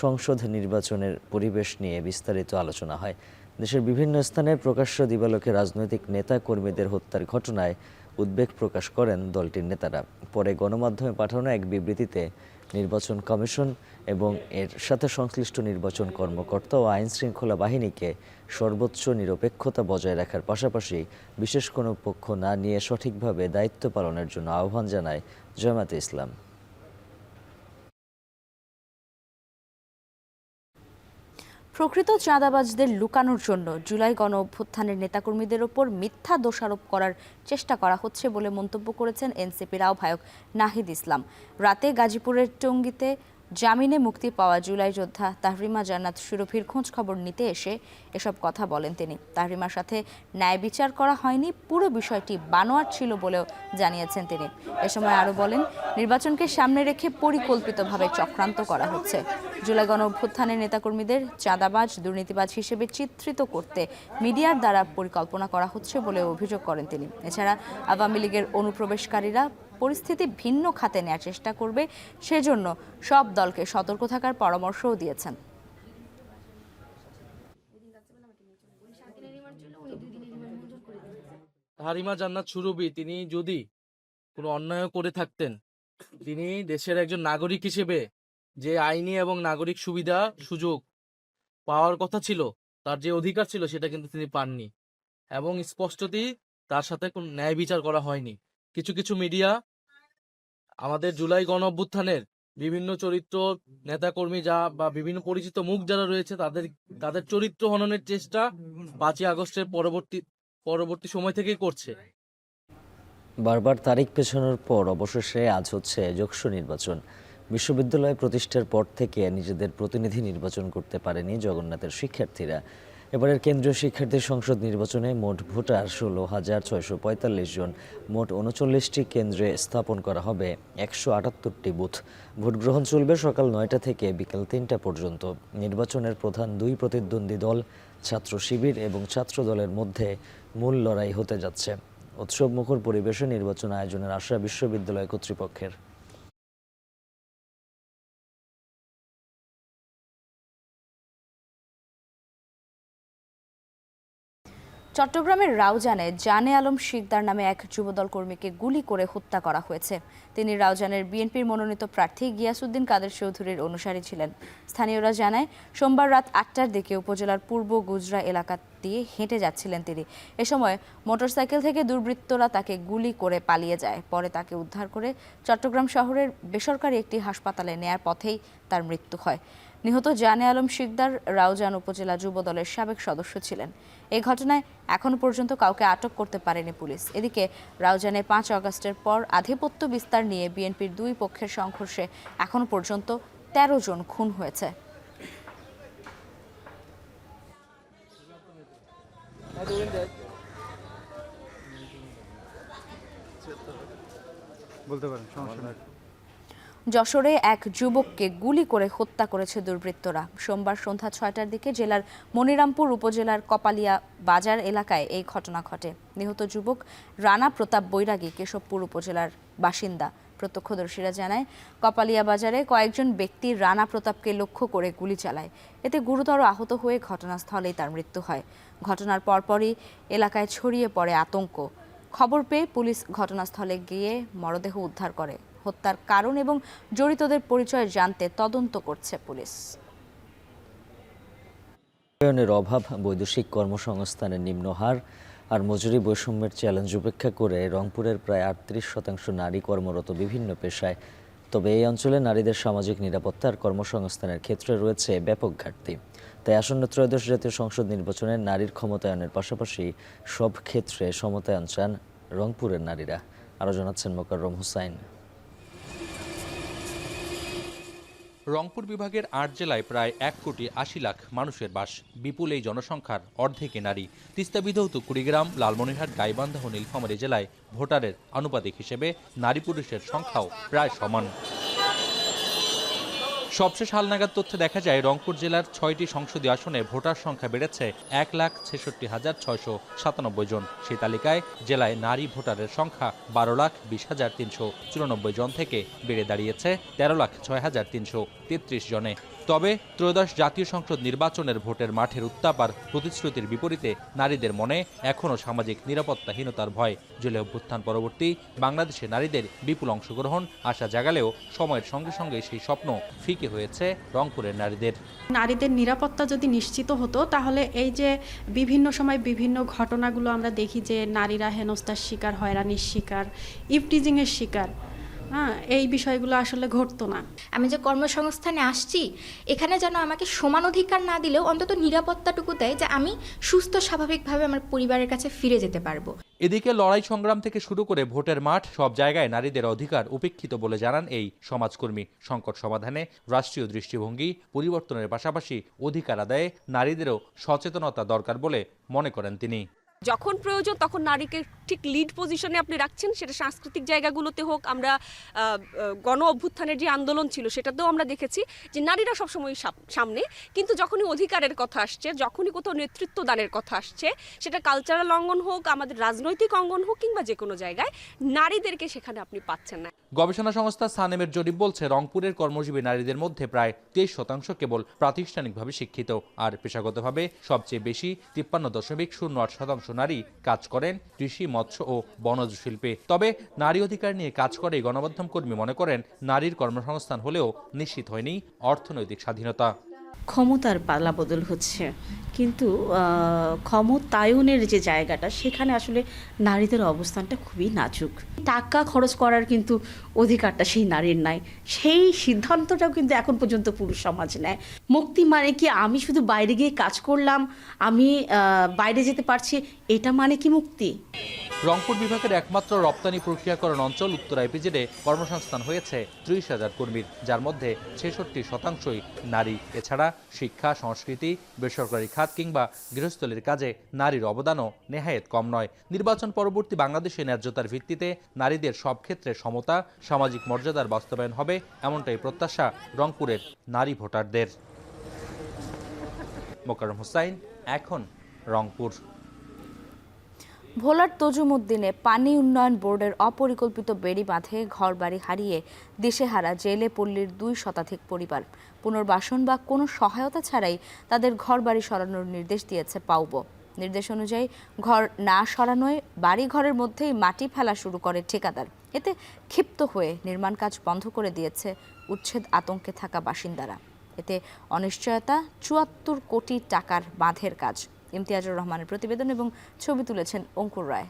সংসদ নির্বাচনের পরিবেশ নিয়ে বিস্তারিত আলোচনা হয়। দেশের বিভিন্ন স্থানে প্রকাশ্য দিবালোকে রাজনৈতিক নেতা কর্মীদের হত্যার ঘটনায় উদ্বেগ প্রকাশ করেন দলটির নেতারা। পরে গণমাধ্যমে পাঠানো এক বিবৃতিতে নির্বাচন কমিশন এবং এর সাথে সংশ্লিষ্ট নির্বাচন কর্মকর্তা ও আইন শৃঙ্খলা বাহিনীকে সর্বোচ্চ নিরপেক্ষতা বজায় রাখার পাশাপাশি বিশেষ কোনো পক্ষ না নিয়ে সঠিকভাবে দায়িত্ব পালনের জন্য আহ্বান জানায় জামায়াতে ইসলাম। প্রকৃত চাঁদাবাজদের লুকানোর জন্য জুলাই গণ অভ্যুত্থানের নেতাকর্মীদের ওপর মিথ্যা দোষারোপ করার চেষ্টা করা হচ্ছে বলে মন্তব্য করেছেন এনসিপির আহ্বায়ক নাহিদ ইসলাম। রাতে গাজীপুরের টঙ্গীতে জামিনে মুক্তি পাওয়া জুলাই যোদ্ধা তাহরিমা জান্নাত সুরভির খোঁজ খবর নিতে এসে এসব কথা বলেন তিনি। তাহরিমার সাথে ন্যায় বিচার করা হয়নি, পুরো বিষয়টি বানোয়াট ছিল বলেও জানিয়েছেন তিনি। এ সময় আরও বলেন, নির্বাচনকে সামনে রেখে পরিকল্পিতভাবে চক্রান্ত করা হচ্ছে। জুলাই গণ অভ্যুত্থানের নেতাকর্মীদের চাঁদাবাজ, দুর্নীতিবাজ হিসেবে চিত্রিত করতে মিডিয়ার দ্বারা পরিকল্পনা করা হচ্ছে বলে অভিযোগ করেন তিনি। এছাড়া আওয়ামী লীগের অনুপ্রবেশকারীরা পরিস্থিতি ভিন্ন খাতে নেওয়ার চেষ্টা করবে, সেজন্য সব দলকে সতর্ক থাকার পরামর্শও দিয়েছেন। তাহরিমা জান্নাত সুরভি তিনি যদি কোনো অন্যায় করে থাকতেন, তিনি দেশের একজন নাগরিক হিসেবে যে আইনি এবং নাগরিক সুবিধা সুযোগ পাওয়ার কথা ছিল, তার যে অধিকার ছিল, সেটা কিন্তু তিনি পাননি এবং স্পষ্টতই তার সাথে কোনো ন্যায় বিচার করা হয়নি। কিছু কিছু মিডিয়া আমাদের জুলাই গণ অভ্যুত্থানের বিভিন্ন চরিত্র, নেতাকর্মী যা বা বিভিন্ন পরিচিত মুখ যারা রয়েছে, তাদের চরিত্র হননের চেষ্টা 5ই আগস্টের পরবর্তী সময় থেকেই করছে। বারবার তারিখ পেছানোর পর অবশেষে আজ হচ্ছে যোগসু নির্বাচন। বিশ্ববিদ্যালয় প্রতিষ্ঠার পর থেকে নিজেদের প্রতিনিধি নির্বাচন করতে পারেনি জগন্নাথের শিক্ষার্থীরা। এবারের কেন্দ্রীয় শিক্ষার্থী সংসদ নির্বাচনে মোট ভোটার 16,645 জন। মোট 39টি কেন্দ্রে স্থাপন করা হবে 178টি বুথ। ভোট গ্রহণ চলবে সকাল 9টা থেকে বিকেল 3টা পর্যন্ত। নির্বাচনের প্রধান দুই প্রতিদ্বন্দ্বী দল ছাত্র শিবির এবং ছাত্র দলের মধ্যে মূল লড়াই হতে যাচ্ছে। উৎসব মুখর পরিবেশে নির্বাচন আয়োজনের আশা বিশ্ববিদ্যালয় কর্তৃপক্ষের। চট্টগ্রামের রাউজানে জানে আলম শিকদার নামে এক যুবদল কর্মীকে গুলি করে হত্যা করা হয়েছে। তিনি রাউজানের বিএনপির মনোনীত প্রার্থী গিয়াসউদ্দিন কাদের চৌধুরীর অনুসারী ছিলেন। স্থানীয়রা জানায়, সোমবার রাত 8টার দিকে উপজেলার পূর্ব গুজরা এলাকা দিয়ে হেঁটে যাচ্ছিলেন তিনি। এ সময় মোটরসাইকেল থেকে দুর্বৃত্তরা তাকে গুলি করে পালিয়ে যায়। পরে তাকে উদ্ধার করে চট্টগ্রাম শহরের বেসরকারি একটি হাসপাতালে নেয়ার পথেই তার মৃত্যু হয়। নিহত জানে আলম শিকদার রাউজান উপজেলা যুবদলের সাবেক সদস্য ছিলেন। এই ঘটনায় এখনো পর্যন্ত কাউকে আটক করতে পারেনি পুলিশ। এদিকে রাউজানে 5 আগস্টের পর আধিপত্য বিস্তার নিয়ে বিএনপির দুই পক্ষের সংঘর্ষে এখনো পর্যন্ত 13 জন খুন হয়েছে। যশোরে এক যুবককে গুলি করে হত্যা করেছে দুর্বৃত্তরা। সোমবার সন্ধ্যা 6টার দিকে জেলার মনিরামপুর উপজেলার কপালিয়া বাজার এলাকায় এই ঘটনা ঘটে। নিহত যুবক রানা প্রতাপ বৈরাগী কেশবপুর উপজেলার বাসিন্দা। প্রত্যক্ষদর্শীরা জানায়, কপালিয়া বাজারে কয়েকজন ব্যক্তি রানা প্রতাপকে লক্ষ্য করে গুলি চালায়। এতে গুরুতর আহত হয়ে ঘটনাস্থলেই তার মৃত্যু হয়। ঘটনার পরপরই এলাকায় ছড়িয়ে পড়ে আতঙ্ক। খবর পেয়ে পুলিশ ঘটনাস্থলে গিয়ে মরদেহ উদ্ধার করে। হত্যার কারণ এবং জড়িতদের পরিচয় জানতে তদন্ত করছে পুলিশ। উন্নয়নের অভাব, বৈদেশিক কর্মসংস্থানের নিম্ন হার আর মজুরি বৈষম্যের চ্যালেঞ্জ উপেক্ষা করে রংপুরের প্রায় 38% নারী কর্মরত বিভিন্ন পেশায়। তবে এই অঞ্চলে নারীদের সামাজিক নিরাপত্তা আর কর্মসংস্থানের ক্ষেত্রে রয়েছে ব্যাপক ঘাটতি। তাই আসন্ন ত্রয়োদশ জাতীয় সংসদ নির্বাচনে নারীর ক্ষমতায়নের পাশাপাশি সব ক্ষেত্রে সমতায়ন চান রংপুরের নারীরা। আরও জানাচ্ছেন মোকাররম হোসাইন। রংপুর বিভাগের ৮ জেলায় প্রায় ১,৮০,০০,০০০ মানুষের বাস। বিপুল এই জনসংখ্যার অর্ধেকে নারী। তিস্তা বিধৌত কুড়িগ্রাম, লালমনিরহাট, গাইবান্ধা ও নীলফামারী জেলায় ভোটারের আনুপাতিক হিসেবে নারী পুরুষের সংখ্যাও প্রায় সমান। সবশেষ হালনাগাদ তথ্যে দেখা যায় রংপুর জেলার ৬টি সংসদীয় আসনে ভোটার সংখ্যা বেড়েছে ১,৬৬,৬৯৭ জন। সেই তালিকায় জেলায় নারী ভোটারের সংখ্যা ১২,২০,৩৯৪ জন থেকে বেড়ে দাঁড়িয়েছে ১৩,০৬,৩৩৩ জনে। তবে ত্রয়োদশ জাতীয় সংসদ নির্বাচনের ভোটের মাঠের উত্তাপ আর প্রতিশ্রুতির বিপরীতে নারীদের মনে এখনও সামাজিক নিরাপত্তাহীনতার ভয়। জেলে অভ্যুত্থান পরবর্তী বাংলাদেশে নারীদের বিপুল অংশগ্রহণ আশা জাগালেও সময়ের সঙ্গে সঙ্গে সেই স্বপ্ন ফিকে হয়েছে রংপুরের নারীদের। নারীদের নিরাপত্তা যদি নিশ্চিত হতো তাহলে এই যে বিভিন্ন সময় বিভিন্ন ঘটনাগুলো আমরা দেখি যে নারীরা হেনস্থার শিকার, হয়রানির শিকার, ইভটিজিংয়ের শিকার, এই বিষয়গুলো আসলে ঘটতো না। আমি যে কর্মসংস্থানে আসছি এখানে যেন আমাকে সমান অধিকার না দিলেও অন্তত নিরাপত্তাটুকু দেয় যে আমি সুস্থ স্বাভাবিকভাবে আমার পরিবারের কাছে ফিরে যেতে পারবো। এদিকে লড়াই সংগ্রাম থেকে শুরু করে ভোটের মাঠ সব জায়গায় নারীদের অধিকার উপেক্ষিত বলে জানান এই সমাজকর্মী। সংকট সমাধানে রাষ্ট্রীয় দৃষ্টিভঙ্গি পরিবর্তনের পাশাপাশি অধিকার আদায়ে নারীদেরও সচেতনতা দরকার বলে মনে করেন তিনি। যখন প্রয়োজন তখন নারীকে ঠিক লিড পজিশনে আপনি রাখছেন, সেটা সাংস্কৃতিক জায়গাগুলোতে হোক, আমরা গণ অভ্যুত্থানের যে আন্দোলন ছিল সেটাতেও আমরা দেখেছি যে নারীরা সবসময় সামনে, কিন্তু যখনই অধিকারের কথা আসছে, যখনই কোথাও নেতৃত্ব দানের কথা আসছে, সেটা কালচারাল অঙ্গন হোক, আমাদের রাজনৈতিক অঙ্গন হোক কিংবা যে কোনো জায়গায়, নারীদেরকে সেখানে আপনি পাচ্ছেন না। গবেষণা সংস্থা সানেমের জরিপ বলছে রংপুরের কর্মজীবী নারীদের মধ্যে প্রায় 23% কেবল প্রাতিষ্ঠানিকভাবে শিক্ষিত, আর পেশাগতভাবে সবচেয়ে বেশি 53.08% নারী কাজ করেন কৃষি, মৎস্য ও বনজ শিল্পে। তবে নারী অধিকার নিয়ে কাজ করে গণমাধ্যম কর্মী মনে করেন নারীর কর্মসংস্থান হলেও নিশ্চিত হয়নি অর্থনৈতিক স্বাধীনতা। ক্ষমতার পালা বদল হচ্ছে, কিন্তু ক্ষমতায়নের যে জায়গাটা সেখানে আসলে নারীদের অবস্থানটা খুবই নাজুক। টাকা খরচ করার কিন্তু অধিকারটা সেই নারীর নাই, সেই সিদ্ধান্তটাও কিন্তু এখন পর্যন্ত পুরুষ সমাজ নেয়। মুক্তি মানে কি আমি শুধু বাইরে গিয়ে কাজ করলাম, আমি বাইরে যেতে পারছি, এটা মানে কি মুক্তি? রংপুর বিভাগের একমাত্র রপ্তানি প্রক্রিয়াকরণ অঞ্চল উত্তর আইপিজেডে কর্মসংস্থান হয়েছে 30,000 কর্মীর, যার মধ্যে 66% নারী। এছাড়া শিক্ষা, সংস্কৃতি, বেসরকারি খাত কিংবা গৃহস্থলীর কাজে নারীর অবদানও নেহায়েত কম নয়। নির্বাচন পরবর্তী বাংলাদেশে ন্যায্যতার ভিত্তিতে নারীদের সব ক্ষেত্রে সমতা, সামাজিক মর্যাদার বাস্তবায়ন হবে, এমনটাই প্রত্যাশা রংপুরের নারী ভোটারদের। মোকাররম হোসাইন, এখন রংপুর। ভোলার তজুমুদ্দিনে পানি উন্নয়ন বোর্ডের অপরিকল্পিত বেড়ি বাঁধে ঘরবাড়ি হারিয়ে দিশেহারা জেলে পল্লীর 2 শতাধিক পরিবার। পুনর্বাসন বা কোনো সহায়তা ছাড়াই তাদের ঘরবাড়ি সরানোর নির্দেশ দিয়েছে পাউবো। নির্দেশ অনুযায়ী ঘর না সরানোয় বাড়ি ঘরের মধ্যেই মাটি ফেলা শুরু করে ঠিকাদার। এতে ক্ষিপ্ত হয়ে নির্মাণ কাজ বন্ধ করে দিয়েছে উচ্ছেদ আতঙ্কে থাকা বাসিন্দারা। এতে অনিশ্চয়তা 74 কোটি টাকার বাঁধের কাজ। ইমতিয়াজুর রহমানের প্রতিবেদন এবং ছবি তুলেছেন অঙ্কুর রায়।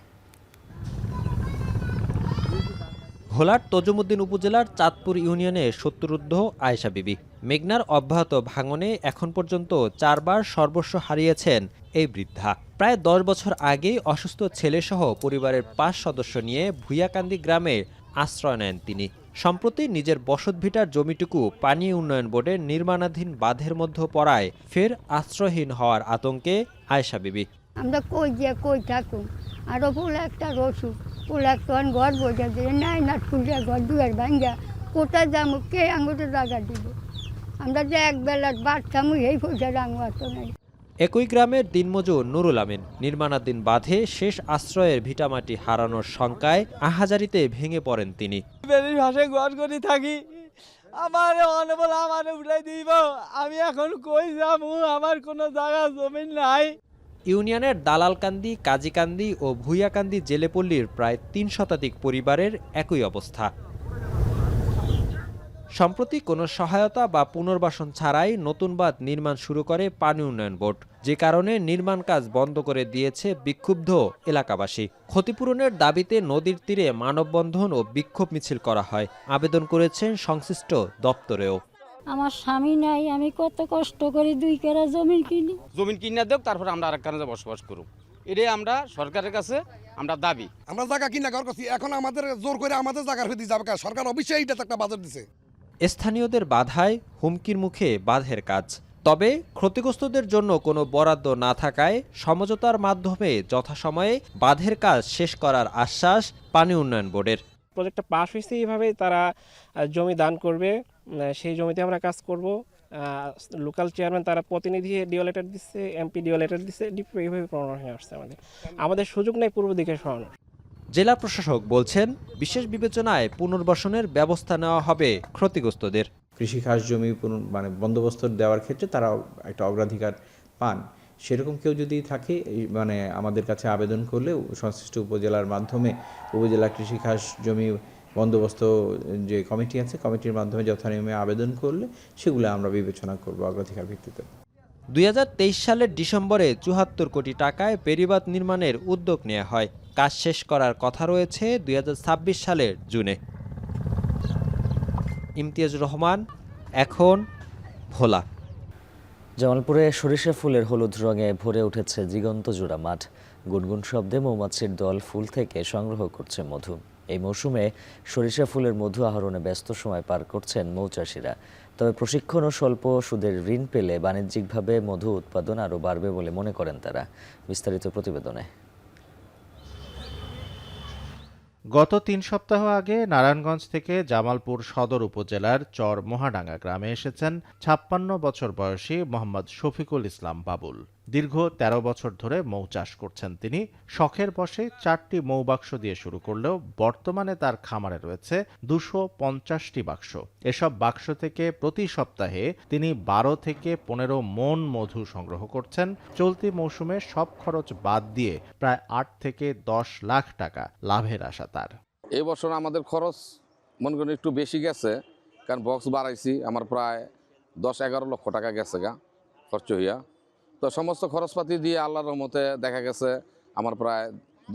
ভোলার তজুমুদ্দিন উপজেলার চাঁদপুর ইউনিয়নে 70ঊর্ধ্ব আয়েশা বিবি। মেঘনার অব্যাহত ভাঙনে এখন পর্যন্ত 4 বার সর্বস্ব হারিয়েছেন এই বৃদ্ধা। প্রায় 10 বছর আগেই অসুস্থ ছেলেসহ পরিবারের 5 সদস্য নিয়ে ভুইয়াকান্দি গ্রামে আশ্রয় নেন তিনি। সম্প্রতি নিজের বসতভিটার জমিটুকু পানি উন্নয়ন বোর্ডের নির্মাণাধীন বাঁধের মধ্যে পড়ায় ফের আশ্রয়হীন হওয়ার আতঙ্কে আয়েশা বিবি। আমরা কই থাকুন, আরো ফুল একটা রসু ফুল একটা ঘর বোঝা দিয়ে নাই না ফুলিয়া ঘর দুয়ার ভাঙ্গা কোথায় যাবো, কে আঙুতে জায়গা দিব? আমরা যে একবেলার বাচ্চামু এই পয়সা রাঙা তো নাই। একই গ্রামের দিনমজুর নুরুল আমিন নির্মাণাধীন বাঁধে শেষ আশ্রয়ের ভিটামাটি হারানোর শঙ্কায় আহাজারিতে ভেঙে পড়েন তিনি। থাকি আমার অনবল আমার উঠাই দিব, আমি এখন কই যাবো, আমার কোনো জায়গা জমি নাই। ইউনিয়নের দালালকান্দি, কাজীকান্দি ও ভুইয়াকান্দি জেলেপল্লীর প্রায় 3 শতাধিক পরিবারের একই অবস্থা। সম্প্রতি কোনো সহায়তা বা পুনর্বাসন ছাড়াই নতুন বাঁধ নির্মাণ শুরু করে পানি উন্নয়ন বোর্ড, যে কারণে নির্মাণ কাজ বন্ধ করে দিয়েছে বিক্ষুব্ধ এলাকাবাসী। ক্ষতিপূরণের দাবিতে নদীর তীরে মানববন্ধন ও বিক্ষোভ মিছিল করা হয়। আবেদন করেছেন সংশ্লিষ্ট দপ্তরেও। আমার স্বামী নাই, আমি কত কষ্ট করি 2 কাঠা জমি কিনি। জমিন কিনে দেব, তারপর আমরা আরেক কারণে বসবাস করব। এটাই আমরা সরকারের কাছে আমরা দাবি। আমরা জায়গা কিনা করছি, এখন আমাদের জোর করে আমাদের জায়গার হয়ে যাবে। সরকার অবশ্যই এটা একটা বাজার দিছে। স্থানীয়দের বাধায় হুমকির মুখে বাঁধের কাজ। তবে ক্ষতিগ্রস্তদের জন্য কোনো বরাদ্দ না থাকায় সমঝোতার মাধ্যমে যথাসময়ে বাঁধের কাজ শেষ করার আশ্বাস পানি উন্নয়ন বোর্ডের। প্রজেক্টটা পাস হয়েছে, এইভাবে তারা জমি দান করবে, সেই জমিতে আমরা কাজ করব। লোকাল চেয়ারম্যান তারা প্রতিনিধি ডিও লেটার দিচ্ছে, এমপি ডিও লেটার দিচ্ছে, ডিপি এইভাবে প্রণয়ন হয়ে আসছে। আমাদের সুযোগ নেই পূর্ব দিকে সরানোর। জেলা প্রশাসক বলছেন, বিশেষ বিবেচনায় পুনর্বাসনের ব্যবস্থা নেওয়া হবে ক্ষতিগ্রস্তদের। কৃষি খাস জমি বন্দোবস্ত দেওয়ার ক্ষেত্রে তারা একটা অগ্রাধিকার পান। সেরকম কেউ যদি থাকে আমাদের কাছে আবেদন করলে সংশ্লিষ্ট উপজেলার মাধ্যমে উপজেলা কৃষি খাস জমি বন্দোবস্ত যে কমিটি আছে, কমিটির মাধ্যমে যথানিয়মে আবেদন করলে সেগুলো আমরা বিবেচনা করব অগ্রাধিকার ভিত্তিতে। 2023 সালের ডিসেম্বরে 74 কোটি টাকায় বেড়িবাঁধ নির্মাণের উদ্যোগ নেওয়া হয়। কাজ শেষ করার কথা রয়েছে 2026 সালের জুনে। ইমতিয়াজুর রহমান, এখন ভোলা। জামালপুরে সরিষা ফুলের হলুদ রঙে ভরে উঠেছে দিগন্ত জোড়া মাঠ। গুনগুন শব্দে মৌমাছির দল ফুল থেকে সংগ্রহ করছে মধু। এই মৌসুমে সরিষা ফুলের মধু আহরণে ব্যস্ত সময় পার করছেন মৌচাষীরা। তবে প্রশিক্ষণ ও স্বল্প সুদের ঋণ পেলে বাণিজ্যিকভাবে মধু উৎপাদন আরও বাড়বে বলে মনে করেন তারা। বিস্তারিত প্রতিবেদনে। গত 3 সপ্তাহ আগে নারায়ণগঞ্জ থেকে জামালপুর সদর উপজেলার চর মহাডাঙ্গা গ্রামে এসেছেন 56 বছর বয়সী মোহাম্মদ শফিকুল ইসলাম বাবুল। দীর্ঘ 13 বছর ধরে মৌ চাষ করছেন তিনি। শখের বশে 4টি মৌবাক্স দিয়ে শুরু করলেও বর্তমানে তার খামারে রয়েছে 250টি বাক্স। এসব বাক্স থেকে প্রতি সপ্তাহে তিনি 12 থেকে 15 মণ মধু সংগ্রহ করছেন। চলতি মৌসুমে সব খরচ বাদ দিয়ে প্রায় 8 থেকে 10 লাখ টাকা লাভের আশা তার। এই বছর আমাদের খরচ মনে করেন একটু বেশি গেছে, কারণ বক্স বাড়াইছি, আমার প্রায় 10-11 লক্ষ টাকা গেছে খরচ হইয়া। তো সমস্ত খরচপাতি দিয়ে আল্লাহর রহমতে দেখা গেছে আমার প্রায়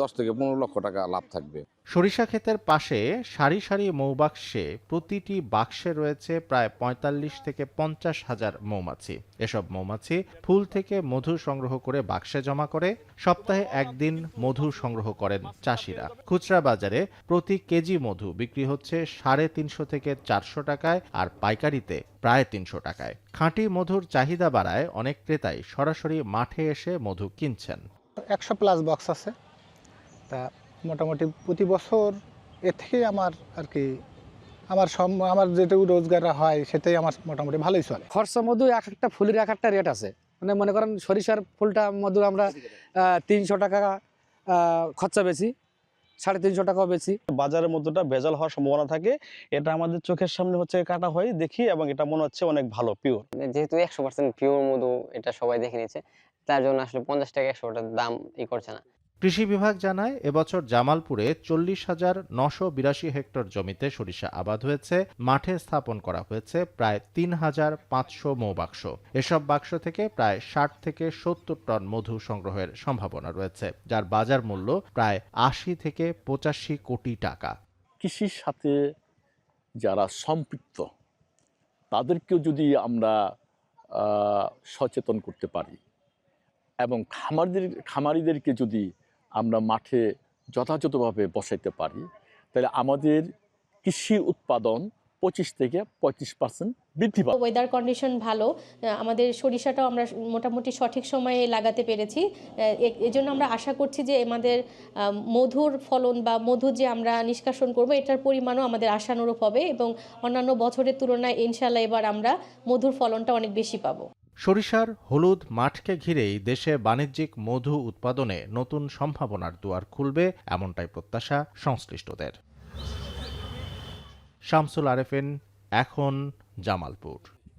10 থেকে 15 লক্ষ টাকা লাভ থাকবে। সরিষা ক্ষেতের পাশে সারি সারি মৌবাক্সে প্রতিটি বাক্সে রয়েছে প্রায় 45 থেকে 50 হাজার মৌমাছি। এসব মৌমাছি ফুল থেকে মধু সংগ্রহ করে বাক্সে জমা করে। সপ্তাহে একদিন মধু সংগ্রহ করেন চাষিরা। খুচরা বাজারে প্রতি কেজি মধু বিক্রি হচ্ছে 350 থেকে 400 টাকায়, আর পাইকারিতে প্রায় 300 টাকায়। খাঁটি মধুর চাহিদা বাড়ায় অনেক ক্রেতাই সরাসরি মাঠে এসে মধু কিনছেন। 100+ বক্স আছে, তা মোটামুটি প্রতি বছর এর থেকে আমার আর কি আমার যেটুকু রোজগার হয় সেটাই আমার মোটামুটি ভালোই চলে। খরচা মধু একটা ফুলের একটা রেট আছে, মনে করেন সরিষার ফুলটা মধু আমরা 300 টাকা খরচা বেশি, 350 টাকাও বেশি। বাজারের মধ্যটা ভেজাল হওয়ার সম্ভাবনা থাকে, এটা আমাদের চোখের সামনে হচ্ছে কাটা হয় দেখি, এবং এটা মনে হচ্ছে অনেক ভালো পিওর। যেহেতু 100% পিওর মধু এটা সবাই দেখে নিয়েছে, তার জন্য আসলে 50 টাকা 100 টাকার দাম করছে না। কৃষি বিভাগ জানায়, এবছর জামালপুরে 40,982 হেক্টর জমিতে সরিষা আবাদ হয়েছে। মাঠে স্থাপন করা হয়েছে প্রায় 3,500 মৌবাক্স। এসব বাক্স থেকে প্রায় 60 থেকে 70 টন মধু সংগ্রহের সম্ভাবনা রয়েছে, যার বাজার মূল্য প্রায় 80 থেকে 85 কোটি টাকা। কৃষির সাথে যারা সম্পৃক্ত তাদেরকেও যদি আমরা সচেতন করতে পারি এবং খামারিদেরকে যদি আমরা মাঠে যথাযথভাবে বসাইতে পারি, তাহলে আমাদের কৃষি উৎপাদন 25 থেকে 35% বৃদ্ধি পাবে। ওয়েদার কন্ডিশন ভালো, আমাদের সরিষাটাও আমরা মোটামুটি সঠিক সময়ে লাগাতে পেরেছি। এজন্য আমরা আশা করছি যে আমাদের মধুর ফলন বা মধু যে আমরা নিষ্কাশন করব এটার পরিমাণও আমাদের আশানুরূপ হবে, এবং অন্যান্য বছরের তুলনায় ইনশাআল্লাহ এবার আমরা মধুর ফলনটা অনেক বেশি পাবো। সরিষার হলুদ মাঠকে ঘিরেই দেশে বাণিজ্যিক মধু উৎপাদনে নতুন সম্ভাবনার দুয়ার খুলবে, এমনটাই প্রত্যাশা সংশ্লিষ্টদের। শামসুল আরেফিন, এখন জামালপুর।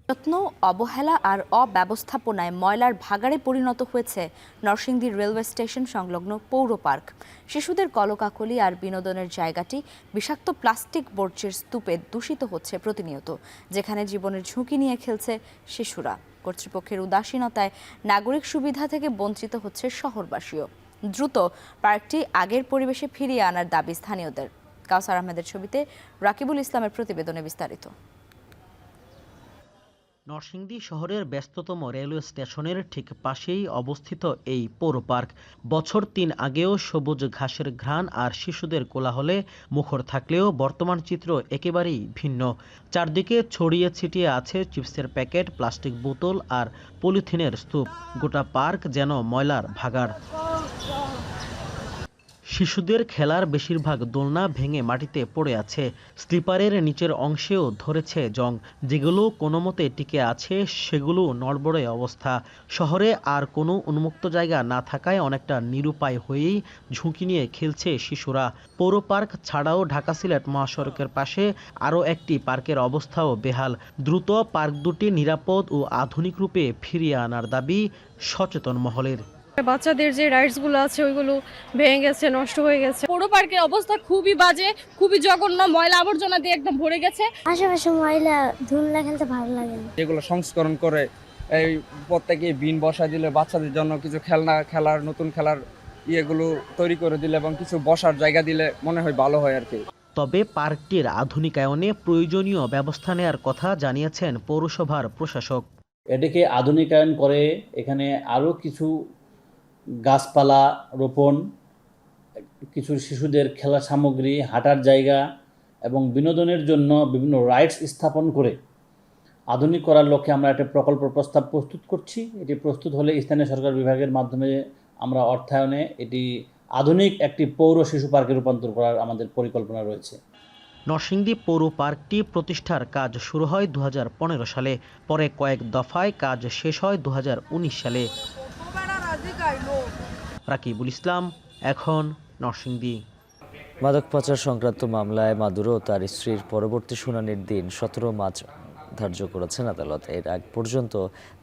যত্ন, অবহেলা আর অব্যবস্থাপনায় ময়লার ভাগাড়ে পরিণত হয়েছে নরসিংদী রেলওয়ে স্টেশন সংলগ্ন পৌর পার্ক। শিশুদের কলকাকলি আর বিনোদনের জায়গাটি বিষাক্ত প্লাস্টিক বর্জ্যের স্তূপে দূষিত হচ্ছে প্রতিনিয়ত, যেখানে জীবনের ঝুঁকি নিয়ে খেলছে শিশুরা। কর্তৃপক্ষের উদাসীনতায় নাগরিক সুবিধা থেকে বঞ্চিত হচ্ছে শহরবাসীও। দ্রুত পার্কটি আগের পরিবেশে ফিরিয়ে আনার দাবি স্থানীয়দের। কাউসার আহমেদের ছবিতে রাকিবুল ইসলামের প্রতিবেদনে বিস্তারিত। নরসিংদী শহরের ব্যস্ততম রেলওয়ে স্টেশনের ঠিক পাশেই অবস্থিত এই পৌর পার্ক বছর ৩ আগেও সবুজ ঘাসের ঘ্রাণ আর শিশুদের কোলাহলে মুখর থাকলেও বর্তমান চিত্র একেবারেই ভিন্ন। চারদিকে ছড়িয়ে ছিটিয়ে আছে চিপসের প্যাকেট, প্লাস্টিক বোতল আর পলিথিনের স্তূপ। গোটা পার্ক যেন ময়লার ভাগাড়। শিশুদের খেলার বেশিরভাগ দোলনা ভেঙে মাটিতে পড়ে আছে। স্লিপারের নিচের অংশেও ধরেছে জং। যেগুলো কোনো মতে টিকে আছে সেগুলো নড়বড়ে অবস্থা। শহরে আর কোনো উন্মুক্ত জায়গা না থাকায় অনেকটা নিরুপায় হয়েই ঝুঁকি নিয়ে খেলছে শিশুরা। পৌর পার্ক ছাড়াও ঢাকা সিলেট মহাসড়কের পাশে আরও একটি পার্কের অবস্থাও বেহাল। দ্রুত পার্ক দুটি নিরাপদ ও আধুনিক রূপে ফিরিয়ে আনার দাবি সচেতন মহলের। বাচ্চাদের যে রাইডসগুলো আছে ওইগুলো ভেঙে গেছে, নষ্ট হয়ে গেছে। পৌর পার্কের অবস্থা খুবই বাজে, খুবই জঘন্য, ময়লা আবর্জনা দিয়ে একদম ভরে গেছে। আশেপাশে ময়লা ধুলা খেলতে ভালো লাগে না। যেগুলো সংস্করণ করে এই প্রত্যেকে বিন বসা দিলে বাচ্চাদের জন্য কিছু খেলার নতুন খেলার ইয়েগুলো তৈরি করে দিলে এবং কিছু বসার জায়গা দিলে মনে হয় ভালো হয় আর কি। তবে পার্কটির আধুনিকায়নে প্রয়োজনীয় ব্যবস্থা নেওয়ার কথা জানিয়েছেন পৌরসভার প্রশাসক। এটাকে আধুনিকায়ন করে এখানে আরও কিছু গাছপালা রোপণ, কিছু শিশুদের খেলার সামগ্রী, হাঁটার জায়গা এবং বিনোদনের জন্য বিভিন্ন রাইডস স্থাপন করে আধুনিক করার লক্ষ্যে আমরা একটা প্রকল্প প্রস্তাব প্রস্তুত করছি। এটি প্রস্তুত হলে স্থানীয় সরকার বিভাগের মাধ্যমে আমরা অর্থায়নে এটি আধুনিক একটি পৌর শিশু পার্কে রূপান্তর করার আমাদের পরিকল্পনা রয়েছে। নরসিংদী পৌর পার্কটি প্রতিষ্ঠার কাজ শুরু হয় 2015 সালে, পরে কয়েক দফায় কাজ শেষ হয় 2019 সালে। রাকিবুল ইসলাম, এখন নরসিংদী। মাদক পাচার সংক্রান্ত মামলায় মাদুরো ও তার স্ত্রীর পরবর্তী শুনানির দিন 17 মার্চ ধার্য করেছেন আদালত। এর আগ পর্যন্ত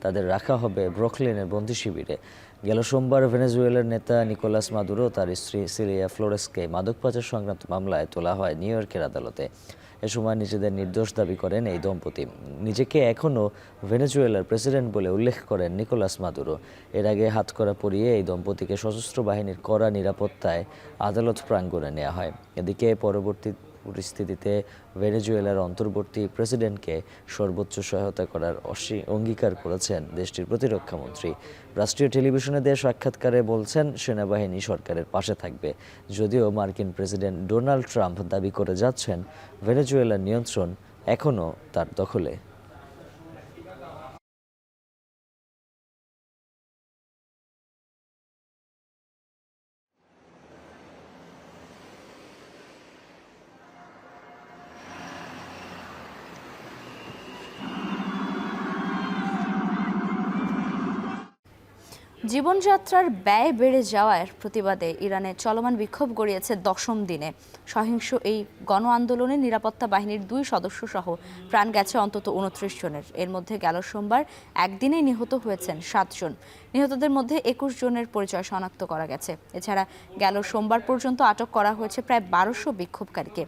তাদের রাখা হবে ব্রুকলিনের বন্দি শিবিরে। গেল সোমবার ভেনেজুয়েলার নেতা নিকোলাস মাদুরো তার স্ত্রী সিলিয়া ফ্লোরেসকে মাদক পাচার সংক্রান্ত মামলায় তোলা হয় নিউ ইয়র্কের আদালতে। এ সময় নিজেদের নির্দোষ দাবি করেন এই দম্পতি। নিজেকে এখনও ভেনেজুয়েলার প্রেসিডেন্ট বলে উল্লেখ করেন নিকোলাস মাদুরো। এর আগে হাতকড়া পরিয়ে এই দম্পতিকে সশস্ত্র বাহিনীর কড়া নিরাপত্তায় আদালত প্রাঙ্গণে নেওয়া হয়। এদিকে পরবর্তী পরিস্থিতিতে ভেনেজুয়েলার অন্তর্বর্তী প্রেসিডেন্টকে সর্বোচ্চ সহায়তা করার অঙ্গীকার করেছেন দেশটির প্রতিরক্ষা মন্ত্রী। রাষ্ট্রীয় টেলিভিশনে দেওয়া সাক্ষাৎকারে বলছেন সেনাবাহিনী সরকারের পাশে থাকবে। যদিও মার্কিন প্রেসিডেন্ট ডোনাল্ড ট্রাম্প দাবি করে যাচ্ছেন ভেনেজুয়েলার নিয়ন্ত্রণ এখনও তার দখলে। জীবনযাত্রার ব্যয় বেড়ে যাওয়ার প্রতিবাদে ইরানে চলমান বিক্ষোভ গড়িয়েছে 10ম দিনে। সহিংস এই গণ আন্দোলনে নিরাপত্তা বাহিনীর 2 সদস্য সহ প্রাণ গেছে অন্তত 29 জনের। এর মধ্যে গেল সোমবার একদিনেই নিহত হয়েছেন 7 জন। নিহতদের মধ্যে 21 জনের পরিচয় শনাক্ত করা গেছে। এছাড়া গেল সোমবার পর্যন্ত আটক করা হয়েছে প্রায় 1200 বিক্ষোভকারীকে।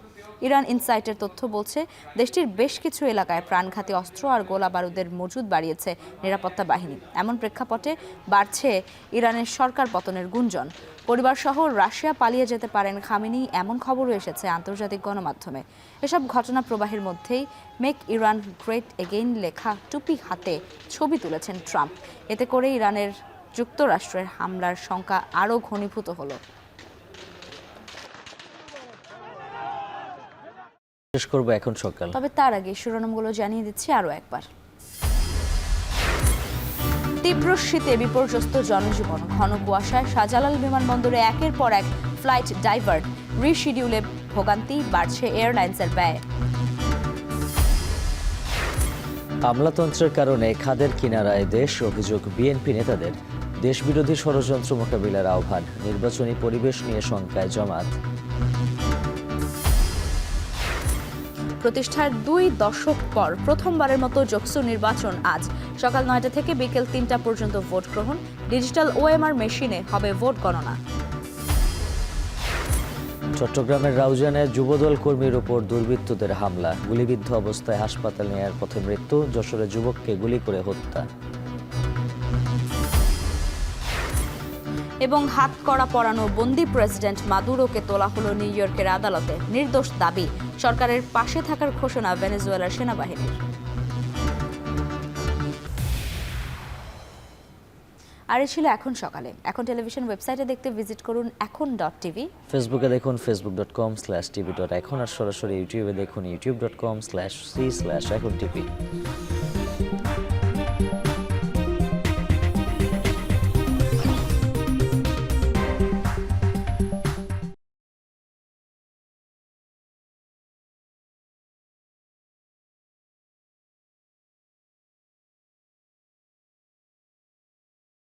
ইরান ইনসাইটের তথ্য বলছে দেশটির বেশ কিছু এলাকায় প্রাণঘাতী অস্ত্র আর গোলা বারুদের মজুদ বাড়িয়েছে নিরাপত্তা বাহিনী। এমন প্রেক্ষাপটে বাড়ছে ইরানের সরকার পতনের গুঞ্জন। পরিবারসহ রাশিয়া পালিয়ে যেতে পারেন খামেনি, এমন খবরও এসেছে আন্তর্জাতিক গণমাধ্যমে। এসব ঘটনা প্রবাহের মধ্যেই মেক ইরান গ্রেট এগেইন লেখা টুপি হাতে ছবি তুলেছেন ট্রাম্প। এতে করে ইরানের যুক্তরাষ্ট্রের হামলার শঙ্কা আরও ঘনীভূত হলো। শেষ করব এখন সকাল, তবে তার আগে শিরোনামগুলো জানিয়ে দিচ্ছি আরও একবার। তীব্র শীতে বিপর্যস্ত জনজীবন, ঘন কুয়াশায় শাহজালাল বিমানবন্দরে একের পর এক ফ্লাইট ডাইভার্ট, রিশিডিউলে ভোগান্তি, বাড়ছে এয়ারলাইন্সের ব্যয়। আমলাতন্ত্রের কারণে খাদের কিনারায় দেশ, অভিযোগ বিএনপি নেতাদের। দেশবিরোধী ষড়যন্ত্র মোকাবিলার আহ্বান, নির্বাচনী পরিবেশ নিয়ে শঙ্কায় জামাত। প্রতিষ্ঠার 2 দশক পর প্রথমবারের মতো জোকসু নির্বাচন আজ সকাল 9টা থেকে বিকেল 3টা পর্যন্ত ভোট গ্রহণ। ডিজিটাল ওএমআর মেশিনে হবে ভোট গণনা। চট্টগ্রামের রাউজানে যুবদল কর্মীর ওপর দুর্বৃত্তদের হামলা, গুলিবিদ্ধ অবস্থায় হাসপাতাল নেওয়ার পথে মৃত্যু। যশোরে যুবককে গুলি করে হত্যা। এবং হাত কড়া পরানো বন্দি প্রেসিডেন্ট মাদুরোকে তোলা হলো নিউ ইয়র্কের আদালতে। নির্দোষ দাবি, সরকারের পাশে থাকার ঘোষণা ভেনেজুয়েলার সেনাবাহিনীর। আর এ ছিল এখন সকালে। এখন টেলিভিশন ওয়েবসাইটে দেখতে ভিজিট করুন এখন.tv। ফেসবুকে দেখুন facebook.com/tv.এখন, আর সরাসরি ইউটিউবে দেখুন youtube.com/c/echontv।